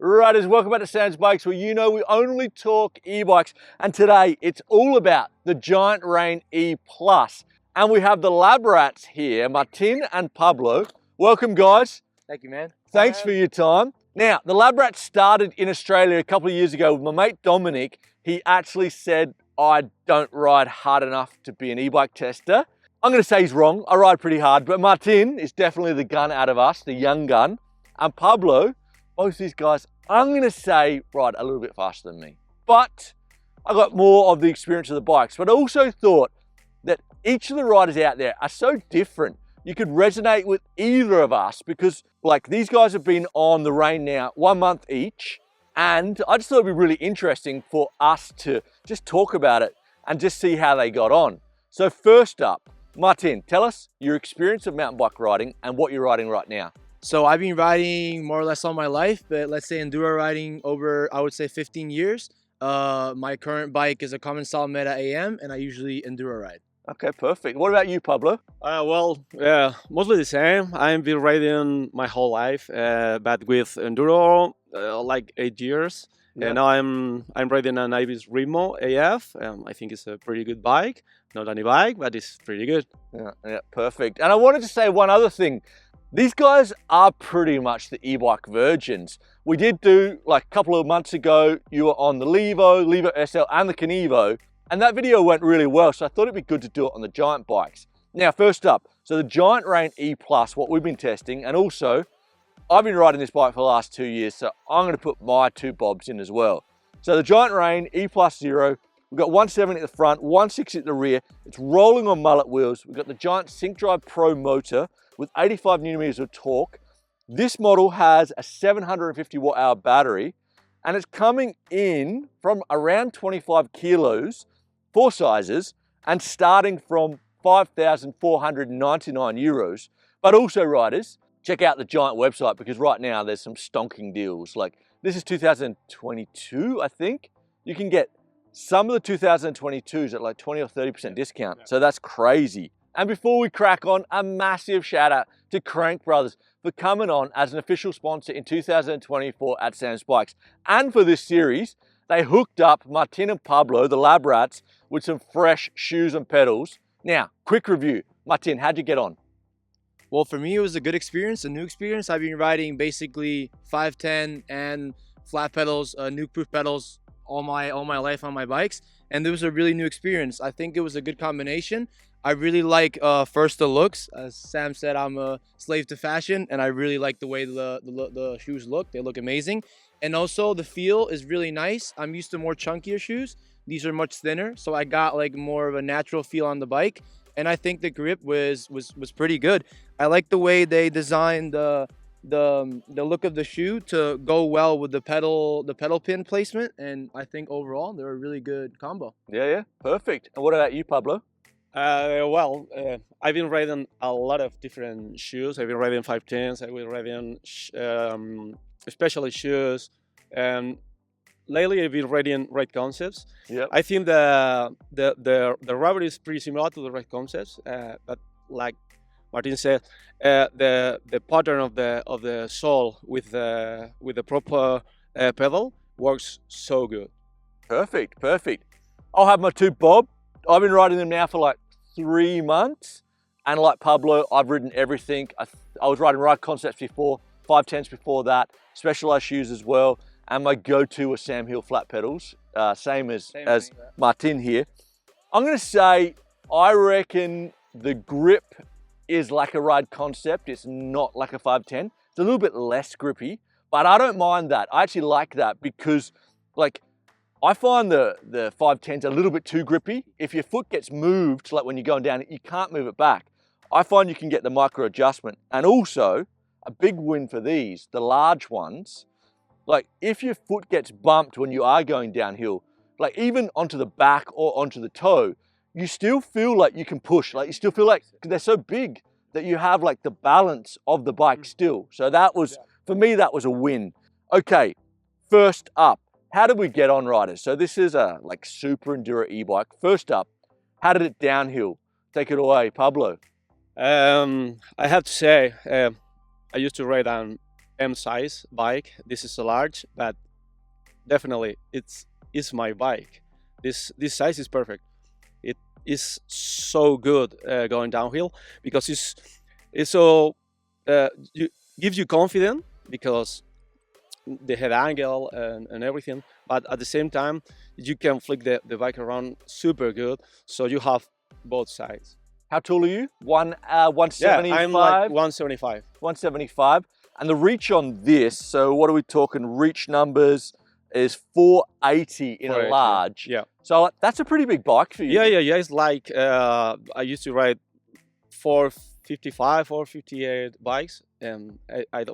Riders, welcome back to Sam's Bikes, where you know we only talk e-bikes, and today it's all about the Giant Reign E+. And we have the lab rats here, Martin and Pablo. Welcome, guys. Thank you, man. Thanks for your time. Now, the lab rats started in Australia a couple of years ago with my mate Dominic. He actually said, I don't ride hard enough to be an e-bike tester. I'm going to say he's wrong. I ride pretty hard, but Martin is definitely the gun out of us, the young gun. And Pablo, both these guys, I'm going to say ride a little bit faster than me. But I got more of the experience of the bikes. But I also thought that each of the riders out there are so different. You could resonate with either of us because like these guys have been on the Reign now 1 month each. And I just thought it'd be really interesting for us to just talk about it and just see how they got on. So first up, Martin, tell us your experience of mountain bike riding and what you're riding right now. So I've been riding more or less all my life, but let's say enduro riding over, I would say 15 years. My current bike is a common style Meta AM, and I usually enduro ride. Okay, perfect. What about you, Pablo? Mostly the same. I've been riding my whole life, but with enduro, like 8 years. Yeah. And now I'm riding an Ibis Remo AF. I think it's a pretty good bike. Not any bike, but it's pretty good. Yeah, perfect. And I wanted to say one other thing. These guys are pretty much the e-bike virgins. We did do, like a couple of months ago, you were on the Levo SL and the Kenevo, and that video went really well, so I thought it'd be good to do it on the Giant bikes. Now, first up, so the Giant Reign E+, what we've been testing, and also, I've been riding this bike for the last 2 years, so I'm gonna put my 2 bobs in as well. So the Giant Reign E+0, we've got 170 at the front, 160 at the rear, it's rolling on mullet wheels. We've got the Giant Syncdrive Pro Motor, with 85 newton-meters of torque. This model has a 750 watt-hour battery, and it's coming in from around 25 kilos, 4 sizes, and starting from 5,499 euros. But also, riders, check out the Giant website because right now there's some stonking deals. Like this is 2022, I think. You can get some of the 2022s at like 20 or 30% discount. So that's crazy. And before we crack on, a massive shout out to Crankbrothers for coming on as an official sponsor in 2024 at Sam's Bikes. And for this series, they hooked up Martin and Pablo, the lab rats, with some fresh shoes and pedals. Now, quick review. Martin, how'd you get on? Well, for me, it was a good experience, a new experience. I've been riding basically 510 and flat pedals, nuke-proof pedals all my life on my bikes. And it was a really new experience. I think it was a good combination. I really like first the looks. As Sam said, I'm a slave to fashion, and I really like the way the shoes look. They look amazing. And also the feel is really nice. I'm used to more chunkier shoes. These are much thinner, so I got like more of a natural feel on the bike. And I think the grip was pretty good. I like the way they designed the look of the shoe to go well with the pedal pin placement. And I think overall they're a really good combo. Yeah, perfect. And what about you, Pablo? I've been riding a lot of different shoes. I've been riding 510s, I've been riding specialist shoes, and lately I've been riding Ride Concepts. Yep. I think the rubber is pretty similar to the Ride Concepts, but like Martin said, the pattern of the sole with the proper pedal works so good. Perfect. I'll have my 2 bob. I've been riding them now for like 3 months, and like Pablo, I've ridden everything. I was riding Ride Concepts before, 510s before that, Specialized shoes as well, and my go-to was Sam Hill flat pedals, same as Martin here. I'm gonna say, I reckon the grip is like a Ride Concept. It's not like a 510. It's a little bit less grippy, but I don't mind that. I actually like that because like, I find the 510s a little bit too grippy. If your foot gets moved, like when you're going down, you can't move it back. I find you can get the micro adjustment. And also, a big win for these, the large ones, like if your foot gets bumped when you are going downhill, like even onto the back or onto the toe, you still feel like you can push. Like you still feel like, because they're so big that you have like the balance of the bike still. So that was, for me, that was a win. Okay, first up. How did we get on, riders? So this is a like super enduro e-bike. First up, how did it downhill? Take it away, Pablo. I have to say, I used to ride an M size bike. This is a large, but definitely it's my bike. This size is perfect. It is so good going downhill because it's so gives you confidence because the head angle and everything, but at the same time you can flick the bike around super good, so you have both sides. How tall are you? 175? Yeah, I'm like 175. 175. And the reach on this, so what are we talking? Reach numbers is 480 in a large. Yeah. So that's a pretty big bike for you. Yeah. It's like I used to ride 455, 458 bikes, and I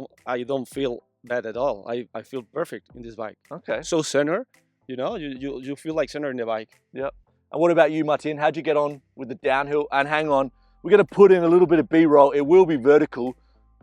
don't feel bad at all. I feel perfect in this bike. Okay. So center, you know, you feel like center in the bike. Yep. And what about you, Martin? How'd you get on with the downhill? And hang on, we're going to put in a little bit of B-roll. It will be vertical,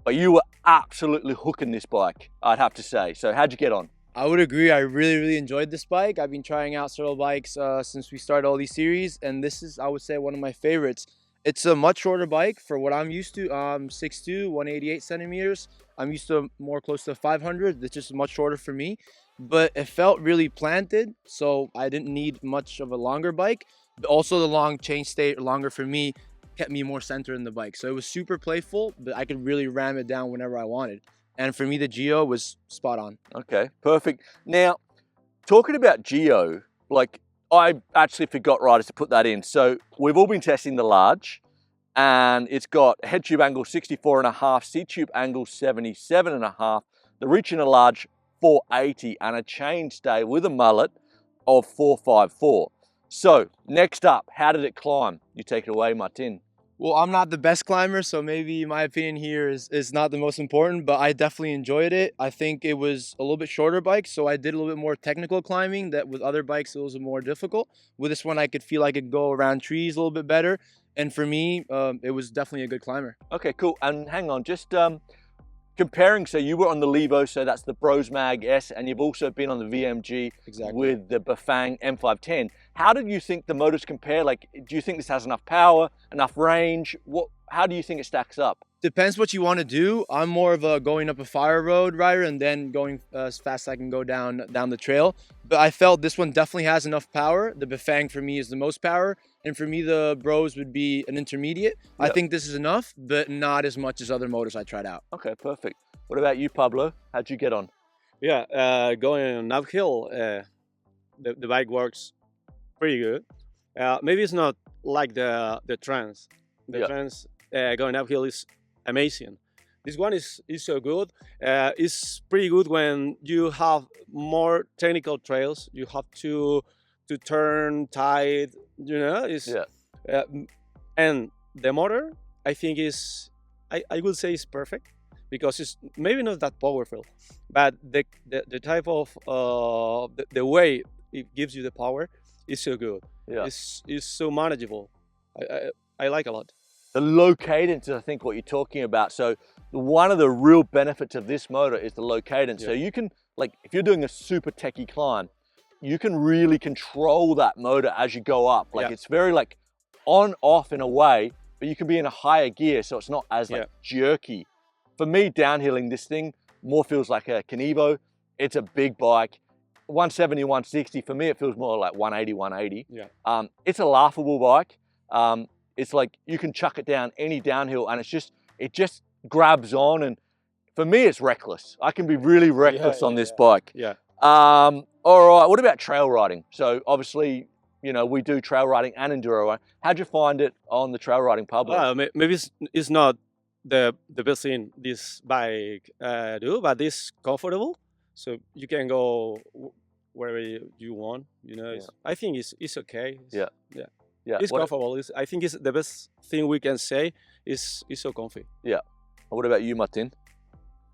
but you were absolutely hooking this bike, I'd have to say. So how'd you get on? I would agree. I really enjoyed this bike. I've been trying out several bikes since we started all these series, and this is, I would say, one of my favorites. It's a much shorter bike for what I'm used to. 6'2", 188 centimeters. I'm used to more close to 500. It's just much shorter for me, but it felt really planted, so I didn't need much of a longer bike. But also the long chain stay longer for me kept me more centered in the bike. So it was super playful, but I could really ram it down whenever I wanted. And for me, the Geo was spot on. Okay, perfect. Now, talking about Geo, like I actually forgot, riders, to put that in. So we've all been testing the large, and it's got a head tube angle 64.5, seat tube angle 77.5, the reach in a large 480, and a chain stay with a mullet of 454. So next up, how did it climb? You take it away, Martin. Well, I'm not the best climber, so maybe my opinion here is not the most important, but I definitely enjoyed it. I think it was a little bit shorter bike, so I did a little bit more technical climbing that with other bikes it was more difficult. With this one, I could feel I could go around trees a little bit better. And for me, it was definitely a good climber. Okay, cool. And hang on, just comparing, so you were on the Levo, so that's the Bros Mag S, and you've also been on the VMG with the Bafang M510. How did you think the motors compare? Like, do you think this has enough power, enough range? How do you think it stacks up? Depends what you want to do. I'm more of a going up a fire road rider and then going as fast as I can go down the trail. But I felt this one definitely has enough power. The Bafang for me is the most power. And for me, the Bros would be an intermediate. Yep. I think this is enough, but not as much as other motors I tried out. Okay, perfect. What about you, Pablo? How'd you get on? Yeah, going uphill, the bike works pretty good. Maybe it's not like the Trans. The Trans going uphill is amazing. This one is so good. It's pretty good when you have more technical trails. You have to turn tight, you know. And the motor, I think I would say is perfect because it's maybe not that powerful, but the type of the way it gives you the power is so good. Yeah, it's so manageable. I like a lot. The low cadence is, I think, what you're talking about. So one of the real benefits of this motor is the low cadence. Yeah. So you can, like, if you're doing a super techie climb, you can really control that motor as you go up. Like, it's very like on off in a way, but you can be in a higher gear, so it's not as like jerky. For me, downhilling this thing more feels like a Canevo. It's a big bike. 170, 160. For me, it feels more like 180, 180. Yeah. It's a laughable bike. It's like you can chuck it down any downhill, and it just grabs on. And for me, it's reckless. I can be really reckless on this bike. Yeah. All right. What about trail riding? So obviously, you know, we do trail riding and enduro. How'd you find it on the trail riding, Pablo? Maybe it's not the best thing this bike do, but it's comfortable, so you can go wherever you want. You know, I think it's okay. Yeah. It's comfortable. I think it's the best thing we can say. Is so comfy. Yeah. What about you, Martin?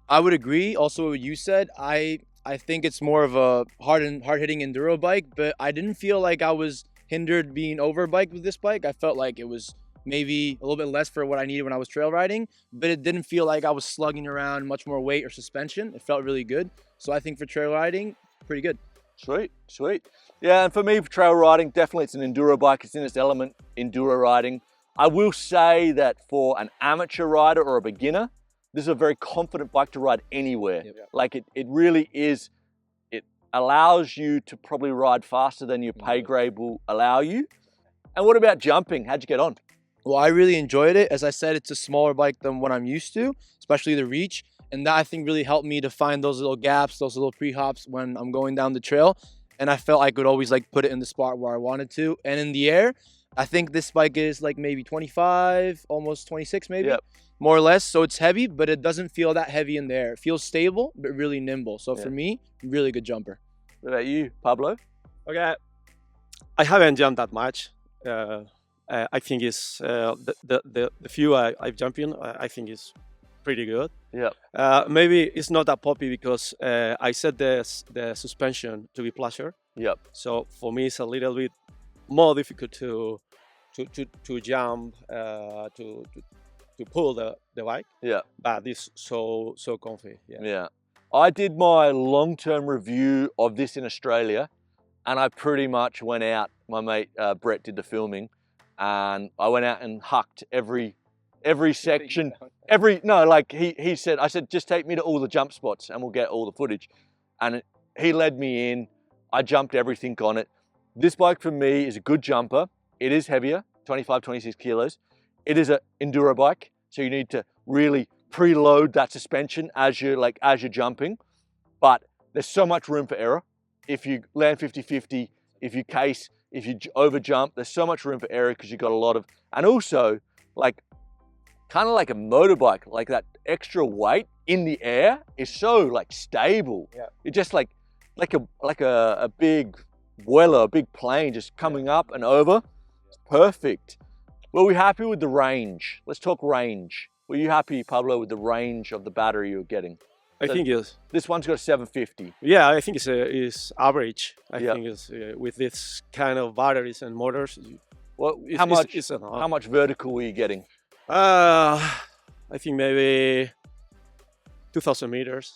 I would agree. Also, what you said, I think it's more of a hard-hitting enduro bike, but I didn't feel like I was hindered being overbiked with this bike. I felt like it was maybe a little bit less for what I needed when I was trail riding, but it didn't feel like I was slugging around much more weight or suspension. It felt really good. So I think for trail riding, pretty good. Sweet, sweet. Yeah, and for me, for trail riding, definitely it's an enduro bike. It's in its element, enduro riding. I will say that for an amateur rider or a beginner, this is a very confident bike to ride anywhere. Yep. Like it really is, it allows you to probably ride faster than your pay grade will allow you. And what about jumping? How'd you get on? Well, I really enjoyed it. As I said, it's a smaller bike than what I'm used to, especially the reach. And that I think really helped me to find those little gaps, those little pre-hops when I'm going down the trail. And I felt I could always like put it in the spot where I wanted to. And in the air, I think this bike is like maybe 25, almost 26 maybe, more or less. So it's heavy, but it doesn't feel that heavy in the air. It feels stable, but really nimble. So for me, really good jumper. What about you, Pablo? Okay, I haven't jumped that much. I think it's the few I've jumped in, I think is pretty good. Yeah. Maybe it's not that poppy because I set the suspension to be pleasure. Yep. So for me, it's a little bit more difficult to jump, to pull the bike. Yeah. But it's so comfy. Yeah. Yeah. I did my long-term review of this in Australia, and I pretty much went out. My mate Brett did the filming, and I went out and hucked every section. He said, I said, just take me to all the jump spots and we'll get all the footage. And he led me in. I jumped everything on it. This bike for me is a good jumper. It is heavier, 25, 26 kilos. It is an enduro bike, so you need to really preload that suspension as you're jumping. But there's so much room for error. If you land 50-50, if you case, if you over jump, there's so much room for error because you've got a lot of, and also like kind of like a motorbike, like that extra weight in the air is so like stable. Yeah. It's just like a big Vuelo, a big plane just coming up and over. It's perfect. Were we happy with the range? Let's talk range. Were you happy, Pablo, with the range of the battery you were getting? I think it's... This one's got a 750. Yeah, I think it's average. I think it's with this kind of batteries and motors. Well, how much vertical were you getting? I think maybe 2,000 meters.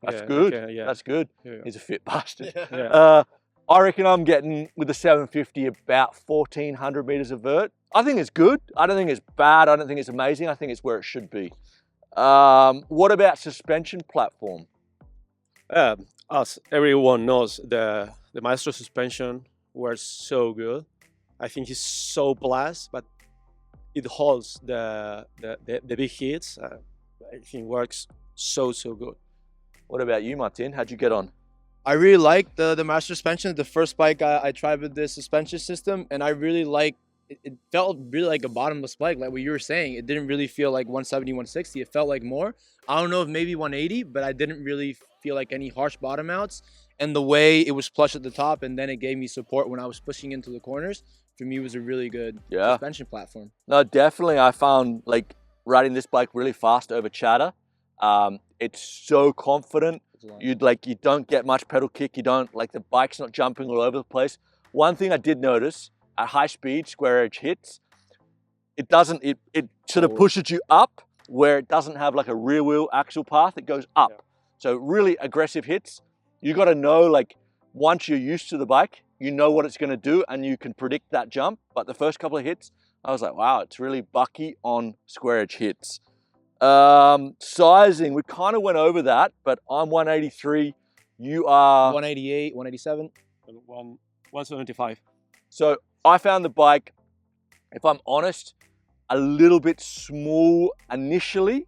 That's good. Okay, yeah. That's good. Yeah. He's a fit bastard. Yeah. I reckon I'm getting, with the 750, about 1,400 meters of vert. I think it's good. I don't think it's bad. I don't think it's amazing. I think it's where it should be. What about suspension platform? As everyone knows, the Maestro Suspension works so good. I think it's so blast, but it holds the big hits. I think works so good. What about you, Martin? How'd you get on? I really like the Maestro Suspension. The first bike I tried with the suspension system, and I really like it. Felt really like a bottomless bike, like what you were saying. It didn't really feel like 170, 160. It felt like more. I don't know if maybe 180, but I didn't really feel like any harsh bottom outs. And the way it was plush at the top, and then it gave me support when I was pushing into the corners, for me was a really good suspension platform. No, definitely. I found like riding this bike really fast over chatter. It's so confident. You don't get much pedal kick. You don't like the bike's not jumping all over the place. One thing I did notice at high speed square edge hits, it sort of pushes you up where it doesn't have like a rear wheel axle path. It goes up. Yeah. So really aggressive hits. You got to know, like, once you're used to the bike, you know what it's going to do and you can predict that jump. But the first couple of hits, I was like, wow, it's really bucky on square edge hits. Sizing, we kind of went over that, but I'm 183. You are 188, 187, and 175. So I found the bike, if I'm honest, a little bit small initially.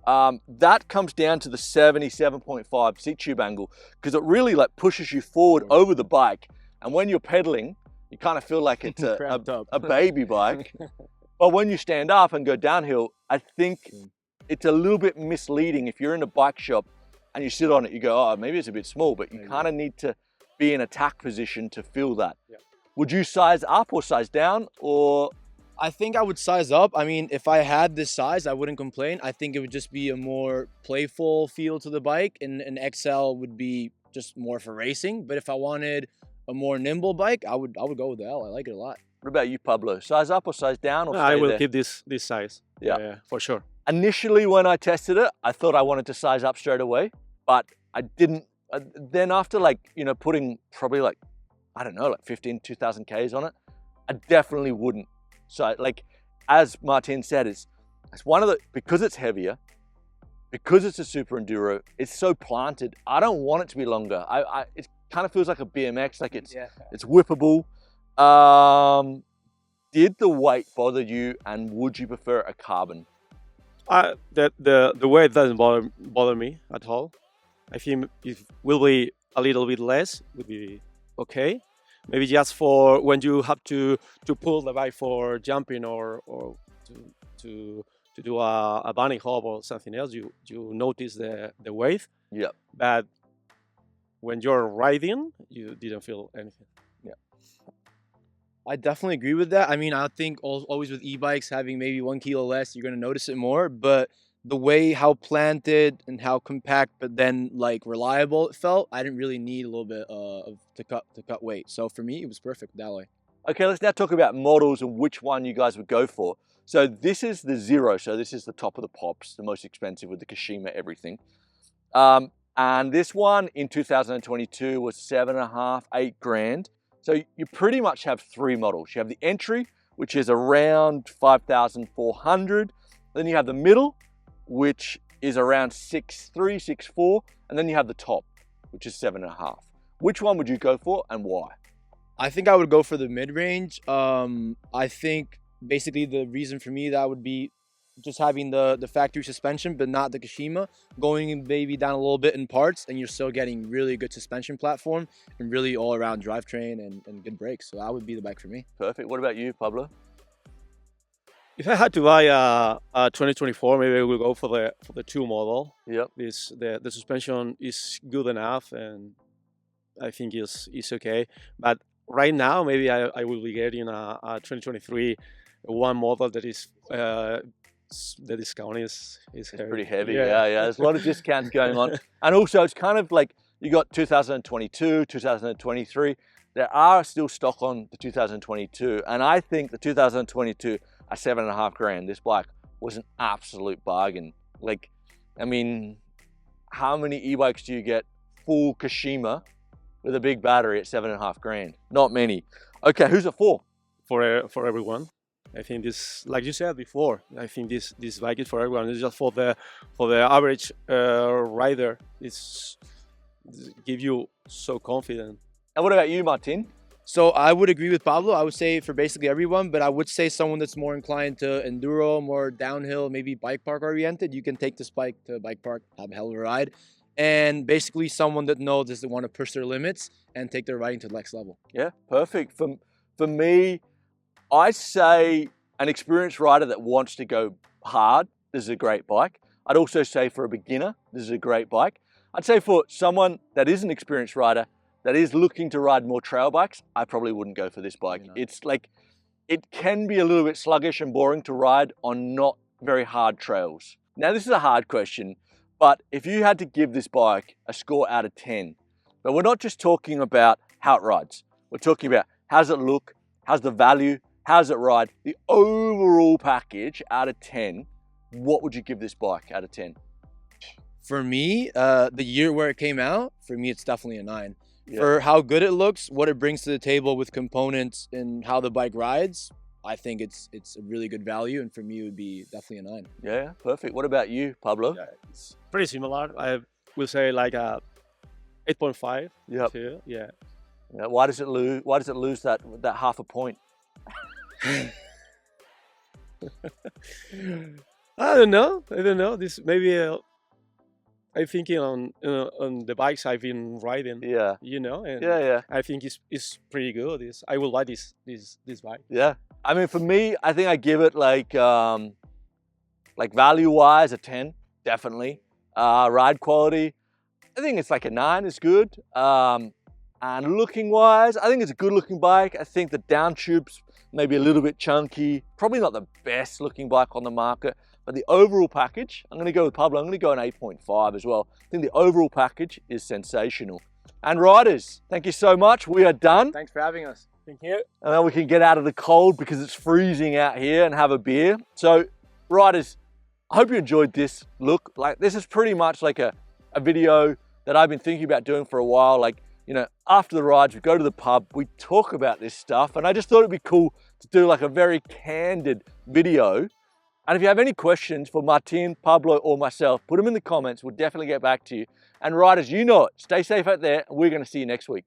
That comes down to the 77.5 seat tube angle because it really like pushes you forward over the bike. And when you're pedaling, you kind of feel like it's a baby bike. But when you stand up and go downhill, I think it's a little bit misleading. If you're in a bike shop and you sit on it, you go, oh, maybe it's a bit small, but you kind of need to be in attack position to feel that. Yeah. Would you size up or size down, or? I think I would size up. I mean, if I had this size, I wouldn't complain. I think it would just be a more playful feel to the bike, and an XL would be just more for racing. But if I wanted a more nimble bike, I would go with the L. I like it a lot. What about you, Pablo? Size up or size down? Or I will keep this size. Yeah, for sure. Initially, when I tested it, I thought I wanted to size up straight away, but I didn't. Then after putting probably like 2,000 Ks on it, I definitely wouldn't. So like, as Martin said, it's one of the, because it's heavier, because it's a super enduro, it's so planted. I don't want it to be longer. It kind of feels like a BMX, like it's whippable. Did the weight bother you, and would you prefer a carbon? The weight doesn't bother me at all. I think it will be a little bit less, would be okay. Maybe just for when you have to pull the bike for jumping or to do a bunny hop or something else, you notice the weight. Yeah. But when you're riding, you didn't feel anything. Yeah. I definitely agree with that. I mean, I think always with e-bikes having maybe 1 kilo less, you're gonna notice it more. But the way how planted and how compact, but then like reliable it felt, I didn't really need a little bit to cut weight. So for me, it was perfect that way. Okay, let's now talk about models and which one you guys would go for. So this is the Zero. So this is the top of the pops, the most expensive with the Kashima, everything. And this one in 2022 was 7.5, 8 grand. So you pretty much have 3 models. You have the entry, which is around 5,400. Then you have the middle, which is around 6.3, 6.4. And then you have the top, which is 7.5. Which one would you go for and why? I think I would go for the mid-range. I think basically the reason for me that would be just having the factory suspension, but not the Kashima, going maybe down a little bit in parts, and you're still getting really good suspension platform and really all-around drivetrain and good brakes. So that would be the bike for me. Perfect. What about you, Pablo? If I had to buy a 2024, maybe I will go for the 2 model. Yep. The suspension is good enough, and I think it's okay. But right now, maybe I will be getting a 2023 1 model that is the discount is heavy. Pretty heavy. Yeah. There's a lot of discounts going on, and also it's kind of like you got 2022, 2023. There are still stock on the 2022, and I think the 2022 at 7.5 grand. This bike was an absolute bargain. Like, I mean, how many e-bikes do you get full Kashima with a big battery at 7.5 grand? Not many. Okay, who's it for? For everyone. I think this, like you said before, I think this bike is for everyone. It's just for the average rider. It's give you so confident. And what about you, Martin? So I would agree with Pablo. I would say for basically everyone, but I would say someone that's more inclined to enduro, more downhill, maybe bike park oriented. You can take this bike to a bike park, have a hell of a ride. And basically someone that knows they want to push their limits and take their riding to the next level. Yeah, perfect. For me, I say an experienced rider that wants to go hard, this is a great bike. I'd also say for a beginner, this is a great bike. I'd say for someone that is an experienced rider that is looking to ride more trail bikes, I probably wouldn't go for this bike. It's like, it can be a little bit sluggish and boring to ride on not very hard trails. Now this is a hard question, but if you had to give this bike a score out of 10, but we're not just talking about how it rides. We're talking about how's it look, how's the value, how's it ride, the overall package out of 10, what would you give this bike out of 10? For me, the year where it came out, for me, it's definitely a 9. Yeah. For how good it looks, what it brings to the table with components and how the bike rides, I think it's a really good value, and for me, it would be definitely a 9. Yeah, perfect. What about you, Pablo? Yeah, it's pretty similar. I will say like a 8.5. Yep. Too. Yeah. Why does it lose that half a point? I don't know. This maybe I'm thinking on the bikes I've been riding. Yeah. You know. And yeah. I think it's pretty good. I will buy this bike. Yeah. I mean, for me, I think I give it like value-wise a 10, definitely. Ride quality, I think it's like a 9 is good. And looking-wise, I think it's a good-looking bike. I think the down tube's maybe a little bit chunky. Probably not the best-looking bike on the market. But the overall package, I'm going to go with Pablo. I'm going to go an 8.5 as well. I think the overall package is sensational. And riders, thank you so much. We are done. Thanks for having us. Thank you. And then we can get out of the cold because it's freezing out here and have a beer. So, riders, I hope you enjoyed this look. Like, this is pretty much like a video that I've been thinking about doing for a while. Like, you know, after the rides, we go to the pub, we talk about this stuff. And I just thought it'd be cool to do like a very candid video And if you have any questions for Martin, Pablo, or myself, put them in the comments. We'll definitely get back to you. And riders, you know it. Stay safe out there, and we're going to see you next week.